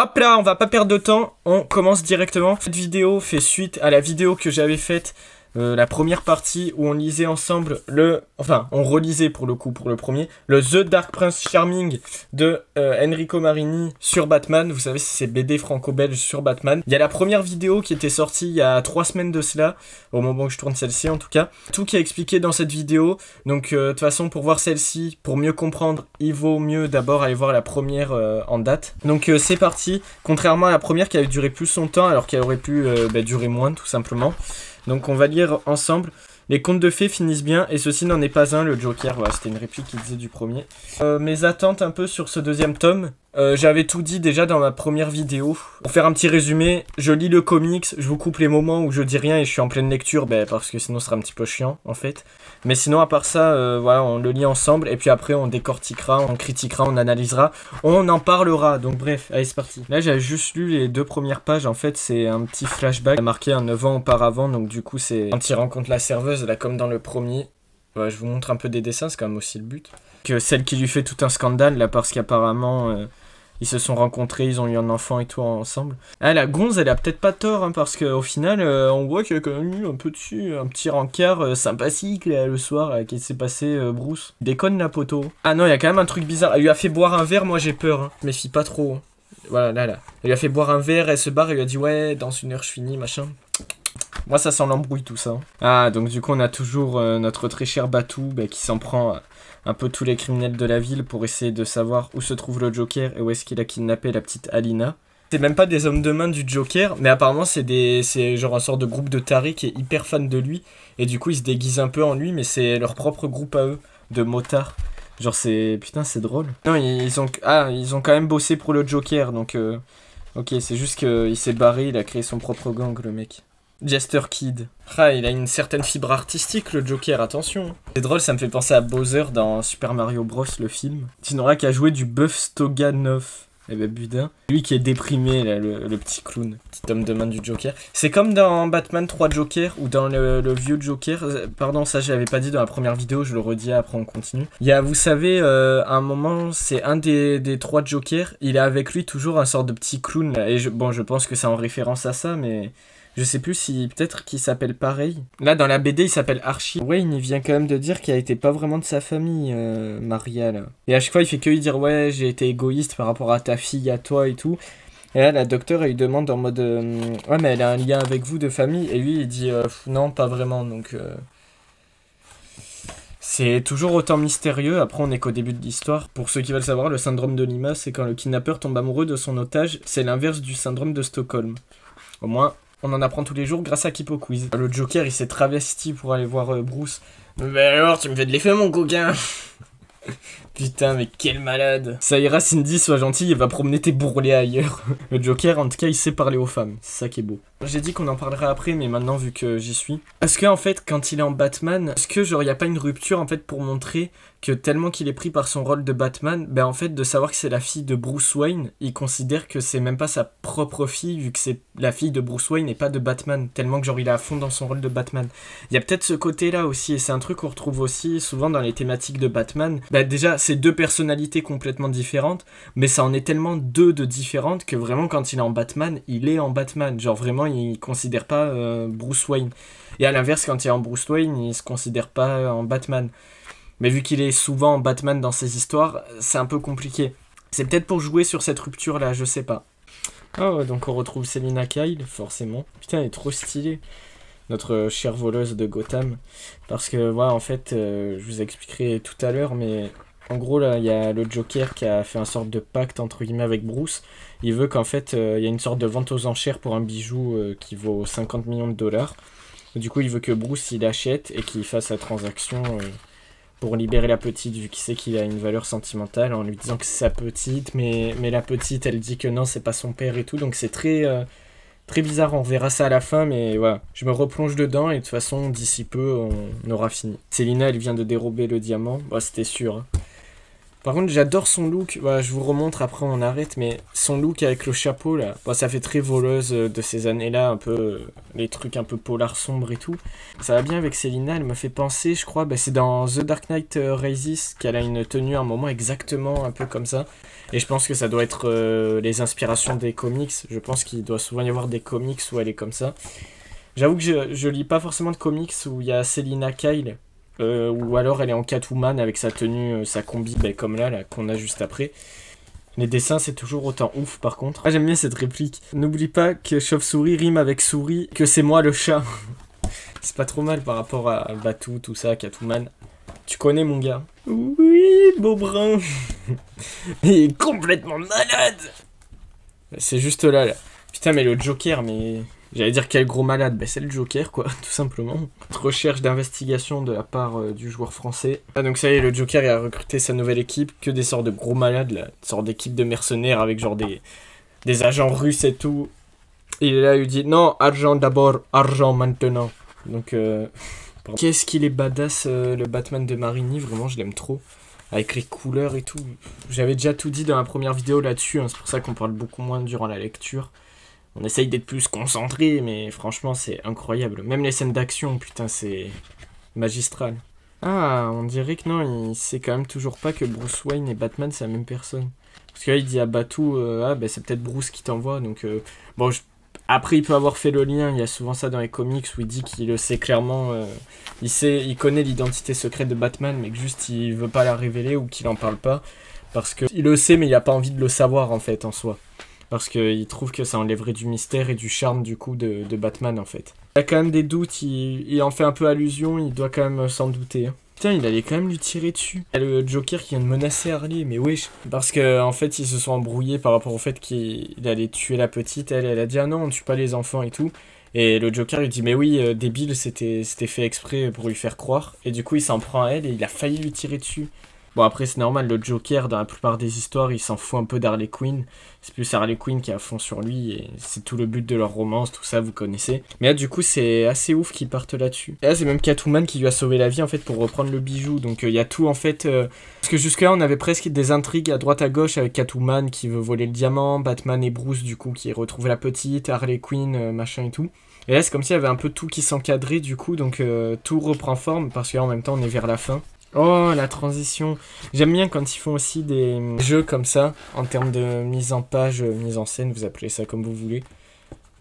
Hop là, on va pas perdre de temps, on commence directement. Cette vidéo fait suite à la vidéo que j'avais faite, la première partie où on lisait ensemble on relisait pour le coup, pour le premier, le The Dark Prince Charming de Enrico Marini sur Batman. Vous savez, c'est BD franco-belge sur Batman. Il y a la première vidéo qui était sortie il y a 3 semaines de cela, au moment où je tourne celle-ci en tout cas. Tout qui est expliqué dans cette vidéo. Donc de toute façon, pour voir celle-ci, pour mieux comprendre, il vaut mieux d'abord aller voir la première en date. Donc c'est parti. Contrairement à la première qui avait duré plus longtemps, alors qu'elle aurait pu durer moins tout simplement. Donc on va lire ensemble. Les contes de fées finissent bien et ceci n'en est pas un, le Joker. Voilà, c'était une réplique qu'il disait du premier. Mes attentes un peu sur ce deuxième tome. J'avais tout dit déjà dans ma première vidéo. Pour faire un petit résumé, je lis le comics, je vous coupe les moments où je dis rien et je suis en pleine lecture, parce que sinon ce sera un petit peu chiant en fait. Mais sinon à part ça, voilà, on le lit ensemble et puis après on décortiquera, on critiquera, on analysera, on en parlera. Donc bref, allez c'est parti. Là j'avais juste lu les 2 premières pages, en fait c'est un petit flashback. Il a marqué un 9 ans auparavant, donc du coup c'est quand il rencontre la serveuse, là comme dans le premier. Ouais, je vous montre un peu des dessins, c'est quand même aussi le but. Que celle qui lui fait tout un scandale là parce qu'apparemment... ils se sont rencontrés, ils ont eu un enfant et tout ensemble. Ah, la gonze, elle a peut-être pas tort, hein, parce qu'au final, on voit qu'il y a quand même eu un petit rencard sympathique là, le soir, qui s'est passé Bruce. Déconne la poteau. Ah non, il y a quand même un truc bizarre. Elle lui a fait boire un verre, moi j'ai peur. Hein. Je méfie pas trop. Hein. Voilà, là. Elle lui a fait boire un verre, elle se barre, elle lui a dit ouais, dans 1 heure je finis, machin. Moi ça sent l'embrouille tout ça. Ah, donc du coup on a toujours notre très cher Batou qui s'en prend un peu tous les criminels de la ville pour essayer de savoir où se trouve le Joker et où est-ce qu'il a kidnappé la petite Alina. C'est même pas des hommes de main du Joker, mais apparemment c'est genre un sort de groupe de tarés qui est hyper fan de lui. Et du coup ils se déguisent un peu en lui, mais c'est leur propre groupe à eux, de motards. Genre c'est... Putain c'est drôle. Non, ils ont quand même bossé pour le Joker, donc... Ok, c'est juste qu'il s'est barré, il a créé son propre gang le mec. Jester Kid. Ah, il a une certaine fibre artistique, le Joker, attention. C'est drôle, ça me fait penser à Bowser dans Super Mario Bros, le film. Tu n'auras qu'à jouer du Buff Stoganov. Eh ben, budin. Lui qui est déprimé, là, le petit clown. Petit homme de main du Joker. C'est comme dans Batman 3 Joker, ou dans le vieux Joker. Pardon, ça, je l'avais pas dit dans la première vidéo, je le redis, après on continue. Il y a, vous savez, à un moment, c'est un des 3 Jokers. Il a avec lui toujours un sort de petit clown, là. Et je pense que c'est en référence à ça, mais... Je sais plus si peut-être qu'il s'appelle pareil. Là dans la BD il s'appelle Archie. Ouais, il vient quand même de dire qu'il a été pas vraiment de sa famille, Maria là. Et à chaque fois il fait que lui dire ouais j'ai été égoïste par rapport à ta fille, à toi et tout. Et là la docteure elle lui demande en mode ouais mais elle a un lien avec vous de famille. Et lui il dit non pas vraiment donc... C'est toujours autant mystérieux, après on n'est qu'au début de l'histoire. Pour ceux qui veulent savoir, le syndrome de Lima c'est quand le kidnappeur tombe amoureux de son otage. C'est l'inverse du syndrome de Stockholm. Au moins... On en apprend tous les jours grâce à Kipo Quiz. Le Joker, il s'est travesti pour aller voir Bruce. Mais alors, tu me fais de l'effet, mon coquin. Putain, mais quel malade. Ça ira, Cindy, sois gentil, il va promener tes bourrelets ailleurs. Le Joker, en tout cas, il sait parler aux femmes. C'est ça qui est beau. J'ai dit qu'on en parlerait après, mais maintenant, vu que j'y suis... Est-ce que, en fait, quand il est en Batman, est-ce que, genre, il n'y a pas une rupture, en fait, pour montrer que tellement qu'il est pris par son rôle de Batman, ben, en fait, de savoir que c'est la fille de Bruce Wayne, il considère que c'est même pas sa propre fille, vu que c'est la fille de Bruce Wayne et pas de Batman. Tellement que, genre, il est à fond dans son rôle de Batman. Il y a peut-être ce côté-là aussi, et c'est un truc qu'on retrouve aussi souvent dans les thématiques de Batman. Ben, déjà, c'est 2 personnalités complètement différentes, mais ça en est tellement 2 de différentes que vraiment quand il est en Batman, il est en Batman. Genre vraiment, il considère pas Bruce Wayne. Et à l'inverse, quand il est en Bruce Wayne, il se considère pas en Batman. Mais vu qu'il est souvent en Batman dans ses histoires, c'est un peu compliqué. C'est peut-être pour jouer sur cette rupture-là, je sais pas. Oh, donc on retrouve Selina Kyle, forcément. Putain, elle est trop stylée. Notre chère voleuse de Gotham. Parce que, voilà, en fait, je vous expliquerai tout à l'heure, mais... En gros, là, il y a le Joker qui a fait un sorte de pacte, entre guillemets, avec Bruce. Il veut qu'en fait, il y a une sorte de vente aux enchères pour un bijou qui vaut 50 millions de dollars. Du coup, il veut que Bruce, il achète et qu'il fasse la transaction pour libérer la petite, vu qu'il sait qu'il a une valeur sentimentale, en lui disant que c'est sa petite, mais la petite, elle dit que non, c'est pas son père et tout. Donc c'est très bizarre, on verra ça à la fin, mais voilà. Je me replonge dedans et de toute façon, d'ici peu, on aura fini. Selina, elle vient de dérober le diamant. Bah, c'était sûr, hein. Par contre, j'adore son look. Voilà, je vous remontre, après on arrête, mais son look avec le chapeau, là, bon, ça fait très voleuse de ces années-là, un peu les trucs un peu polar sombre et tout. Ça va bien avec Selina, elle me fait penser, je crois, bah, c'est dans The Dark Knight Rises qu'elle a une tenue à un moment exactement un peu comme ça. Et je pense que ça doit être les inspirations des comics. Je pense qu'il doit souvent y avoir des comics où elle est comme ça. J'avoue que je lis pas forcément de comics où il y a Selina Kyle. Ou alors elle est en Catwoman avec sa tenue, sa combi, bah, comme là qu'on a juste après. Les dessins c'est toujours autant ouf par contre. Ah, j'aime bien cette réplique. N'oublie pas que chauve-souris rime avec souris, que c'est moi le chat. C'est pas trop mal par rapport à Batou, tout ça, Catwoman. Tu connais mon gars? Oui, beau brun. Il est complètement malade. C'est juste là. Putain mais le Joker, mais... J'allais dire quel gros malade, bah c'est le Joker quoi, tout simplement. Recherche d'investigation de la part du joueur français. Ah donc ça y est, le Joker il a recruté sa nouvelle équipe, que des sortes de gros malades là, une sorte d'équipe de mercenaires avec genre des agents russes et tout. Il est là, il dit non, argent d'abord, argent maintenant. Donc qu'est-ce qu'il est badass le Batman de Marigny, vraiment je l'aime trop. Avec les couleurs et tout. J'avais déjà tout dit dans la première vidéo là-dessus, hein, c'est pour ça qu'on parle beaucoup moins durant la lecture. On essaye d'être plus concentré, mais franchement, c'est incroyable. Même les scènes d'action, putain, c'est magistral. Ah, on dirait que non, il sait quand même toujours pas que Bruce Wayne et Batman, c'est la même personne. Parce que là, il dit à Batou, ah, bah, c'est peut-être Bruce qui t'envoie, donc... Bon, après, il peut avoir fait le lien, il y a souvent ça dans les comics, où il dit qu'il le sait clairement, il connaît l'identité secrète de Batman, mais que juste, il veut pas la révéler, ou qu'il en parle pas, parce que il le sait, mais il a pas envie de le savoir, en fait, en soi. Parce qu'il trouve que ça enlèverait du mystère et du charme du coup de Batman en fait. Il a quand même des doutes, il en fait un peu allusion, il doit quand même s'en douter. Putain, il allait quand même lui tirer dessus. Il y a le Joker qui vient de menacer Harley, mais wesh. Parce que en fait, ils se sont embrouillés par rapport au fait qu'il allait tuer la petite. Elle a dit ah non, on tue pas les enfants et tout. Et le Joker lui dit mais oui, débile, c'était fait exprès pour lui faire croire. Et du coup, il s'en prend à elle et il a failli lui tirer dessus. Bon après c'est normal, le Joker dans la plupart des histoires il s'en fout un peu d'Harley Quinn. C'est plus Harley Quinn qui est à fond sur lui et c'est tout le but de leur romance, tout ça vous connaissez. Mais là du coup c'est assez ouf qu'ils partent là-dessus. Et là c'est même Catwoman qui lui a sauvé la vie en fait pour reprendre le bijou. Donc il y a tout en fait... Parce que jusque là on avait presque des intrigues à droite à gauche avec Catwoman qui veut voler le diamant, Batman et Bruce du coup qui retrouvent la petite, Harley Quinn machin et tout. Et là c'est comme s'il y avait un peu tout qui s'encadrait du coup donc tout reprend forme parce que là en même temps on est vers la fin. Oh, la transition. J'aime bien quand ils font aussi des jeux comme ça, en termes de mise en page, mise en scène, vous appelez ça comme vous voulez.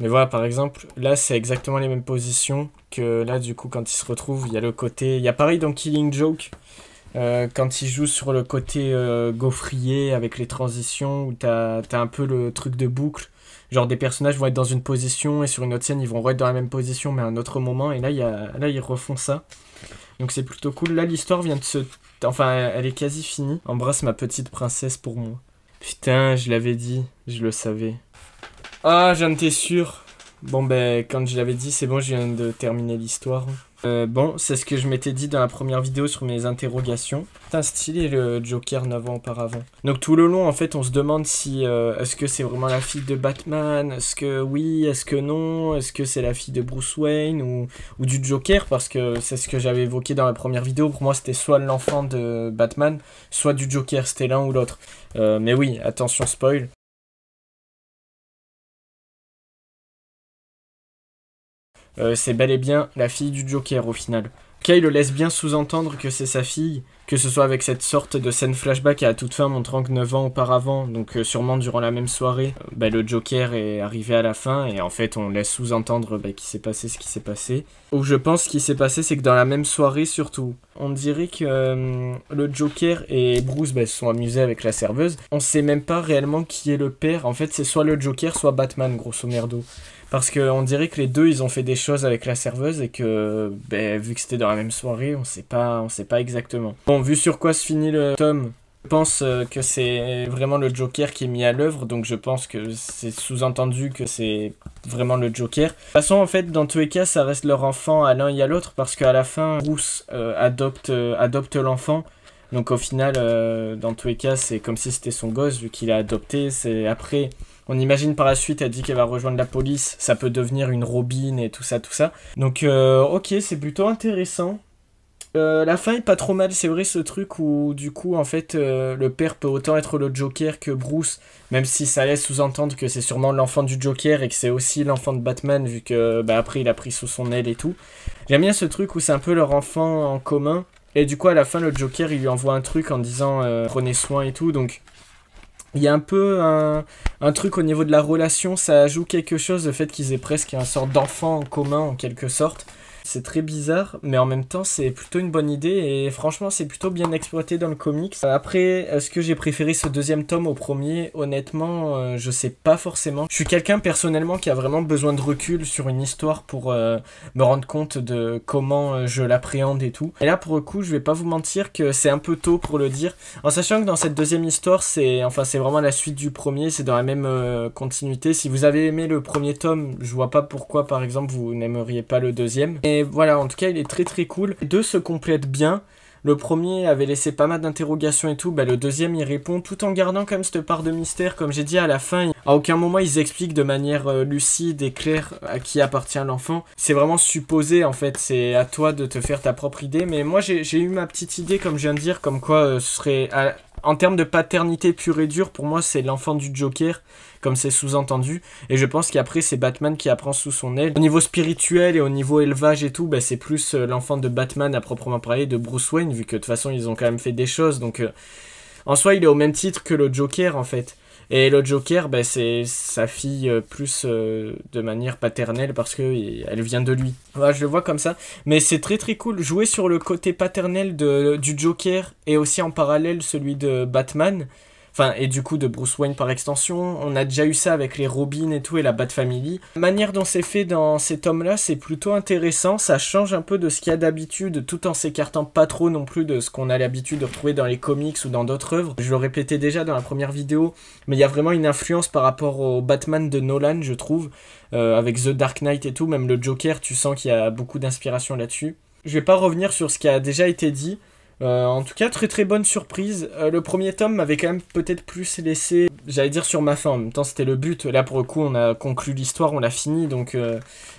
Mais voilà, par exemple, là, c'est exactement les mêmes positions que là, du coup, quand ils se retrouvent, il y a le côté... Il y a pareil dans Killing Joke, quand ils jouent sur le côté gaufrier avec les transitions, où t'as un peu le truc de boucle. Genre, des personnages vont être dans une position, et sur une autre scène, ils vont être dans la même position, mais à un autre moment, et là, ils refont ça. Donc c'est plutôt cool. Là, l'histoire vient de se... Enfin, elle est quasi finie. Embrasse ma petite princesse pour moi. Putain, je l'avais dit. Je le savais. Ah, j'en étais sûr. Bon, ben, quand je l'avais dit, c'est bon, je viens de terminer l'histoire. Bon, c'est ce que je m'étais dit dans la première vidéo sur mes interrogations. Putain, stylé le Joker 9 ans auparavant. Donc tout le long, en fait, on se demande si... est-ce que c'est vraiment la fille de Batman? Est-ce que oui? Est-ce que non? Est-ce que c'est la fille de Bruce Wayne ou du Joker? Parce que c'est ce que j'avais évoqué dans la première vidéo. Pour moi, c'était soit l'enfant de Batman, soit du Joker. C'était l'un ou l'autre. Mais oui, attention spoil. C'est bel et bien la fille du Joker au final. Kyle laisse bien sous-entendre que c'est sa fille, que ce soit avec cette sorte de scène flashback à la toute fin montrant que 9 ans auparavant, donc sûrement durant la même soirée, le Joker est arrivé à la fin et en fait on laisse sous-entendre qu'il s'est passé ce qui s'est passé. Ou je pense ce qui s'est passé c'est que dans la même soirée surtout, on dirait que le Joker et Bruce se sont amusés avec la serveuse. On sait même pas réellement qui est le père, en fait c'est soit le Joker soit Batman grosso merdo. Parce qu'on dirait que les deux, ils ont fait des choses avec la serveuse et que, vu que c'était dans la même soirée, on sait pas exactement. Bon, vu sur quoi se finit le tome, je pense que c'est vraiment le Joker qui est mis à l'œuvre, donc je pense que c'est sous-entendu que c'est vraiment le Joker. De toute façon, en fait, dans tous les cas, ça reste leur enfant à l'un et à l'autre, parce qu'à la fin, Bruce adopte l'enfant. Donc au final, dans tous les cas, c'est comme si c'était son gosse, vu qu'il a adopté. C'est après... On imagine par la suite, elle dit qu'elle va rejoindre la police, ça peut devenir une Robin et tout ça. Donc, ok, c'est plutôt intéressant. La fin est pas trop mal, c'est vrai, ce truc où du coup en fait le père peut autant être le Joker que Bruce, même si ça laisse sous-entendre que c'est sûrement l'enfant du Joker et que c'est aussi l'enfant de Batman vu que bah, après il a pris sous son aile et tout. J'aime bien ce truc où c'est un peu leur enfant en commun et du coup à la fin le Joker il lui envoie un truc en disant prenez soin et tout, donc il y a un peu un truc au niveau de la relation, ça joue quelque chose, le fait qu'ils aient presque un sorte d'enfant en commun en quelque sorte. C'est très bizarre, mais en même temps, c'est plutôt une bonne idée et franchement, c'est plutôt bien exploité dans le comics. Après, est-ce que j'ai préféré ce deuxième tome au premier? Honnêtement, je sais pas forcément. Je suis quelqu'un personnellement qui a vraiment besoin de recul sur une histoire pour me rendre compte de comment je l'appréhende et tout. Et là, pour le coup, je vais pas vous mentir que c'est un peu tôt pour le dire. En sachant que dans cette deuxième histoire, c'est vraiment la suite du premier, c'est dans la même continuité. Si vous avez aimé le premier tome, je vois pas pourquoi, par exemple, vous n'aimeriez pas le deuxième. Et voilà, en tout cas, il est très très cool. Les deux se complètent bien. Le premier avait laissé pas mal d'interrogations et tout, bah, le deuxième il répond tout en gardant quand même cette part de mystère. Comme j'ai dit à la fin, à aucun moment ils expliquent de manière lucide et claire à qui appartient l'enfant. C'est vraiment supposé en fait, c'est à toi de te faire ta propre idée. Mais moi j'ai eu ma petite idée, comme je viens de dire, comme quoi ce serait... En termes de paternité pure et dure, pour moi c'est l'enfant du Joker, comme c'est sous-entendu. Et je pense qu'après c'est Batman qui apprend sous son aile. Au niveau spirituel et au niveau élevage et tout, bah, c'est plus l'enfant de Batman à proprement parler, de Bruce Wayne, vu que de toute façon ils ont quand même fait des choses. Donc en soi il est au même titre que le Joker en fait. Et le Joker, bah, c'est sa fille plus de manière paternelle parce que elle vient de lui. Voilà, je le vois comme ça. Mais c'est très très cool. Jouer sur le côté paternel du Joker et aussi en parallèle celui de Batman. Enfin, et du coup de Bruce Wayne par extension. On a déjà eu ça avec les Robin et tout et la Bat-Family. La manière dont c'est fait dans ces tomes-là, c'est plutôt intéressant. Ça change un peu de ce qu'il y a d'habitude, tout en s'écartant pas trop non plus de ce qu'on a l'habitude de retrouver dans les comics ou dans d'autres œuvres. Je le répétais déjà dans la première vidéo, mais il y a vraiment une influence par rapport au Batman de Nolan, je trouve. Avec The Dark Knight et tout, même le Joker, tu sens qu'il y a beaucoup d'inspiration là-dessus. Je vais pas revenir sur ce qui a déjà été dit. En tout cas, très très bonne surprise. Le premier tome m'avait quand même peut-être plus laissé, j'allais dire, sur ma faim. En même temps, c'était le but. Là, pour le coup, on a conclu l'histoire, on l'a fini. Donc,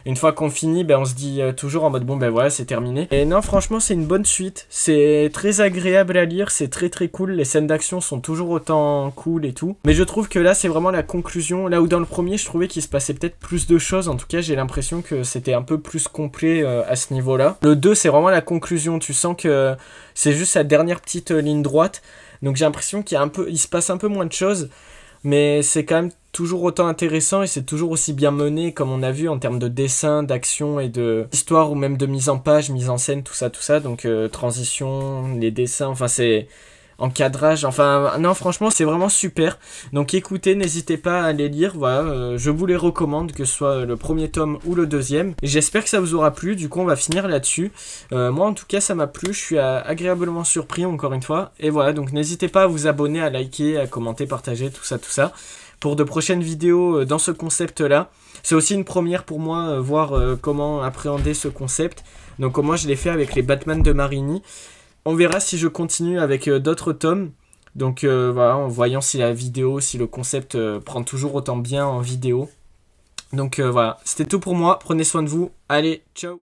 une fois qu'on finit, ben, on se dit toujours en mode, bon, ben voilà, c'est terminé. Et non, franchement, c'est une bonne suite. C'est très agréable à lire, c'est très très cool. Les scènes d'action sont toujours autant cool et tout. Mais je trouve que là, c'est vraiment la conclusion. Là où dans le premier, je trouvais qu'il se passait peut-être plus de choses. En tout cas, j'ai l'impression que c'était un peu plus complet à ce niveau-là. Le 2, c'est vraiment la conclusion. Tu sens que c'est juste sa dernière petite ligne droite. Donc j'ai l'impression il se passe un peu moins de choses. Mais c'est quand même toujours autant intéressant et c'est toujours aussi bien mené comme on a vu en termes de dessin, d'action et d'histoire ou même de mise en page, mise en scène, tout ça. Donc transition, les dessins, enfin c'est... encadrage, enfin non franchement c'est vraiment super. Donc écoutez, n'hésitez pas à les lire, voilà, je vous les recommande, que ce soit le premier tome ou le deuxième. Et j'espère que ça vous aura plu, du coup on va finir là-dessus. Moi en tout cas ça m'a plu, je suis agréablement surpris encore une fois. Et voilà, donc n'hésitez pas à vous abonner, à liker, à commenter, partager, tout ça. Pour de prochaines vidéos dans ce concept-là. C'est aussi une première pour moi, voir comment appréhender ce concept. Donc moi je l'ai fait avec les Batman de Marini. On verra si je continue avec d'autres tomes. Donc voilà, en voyant si la vidéo, si le concept prend toujours autant bien en vidéo. Donc voilà, c'était tout pour moi. Prenez soin de vous. Allez, ciao!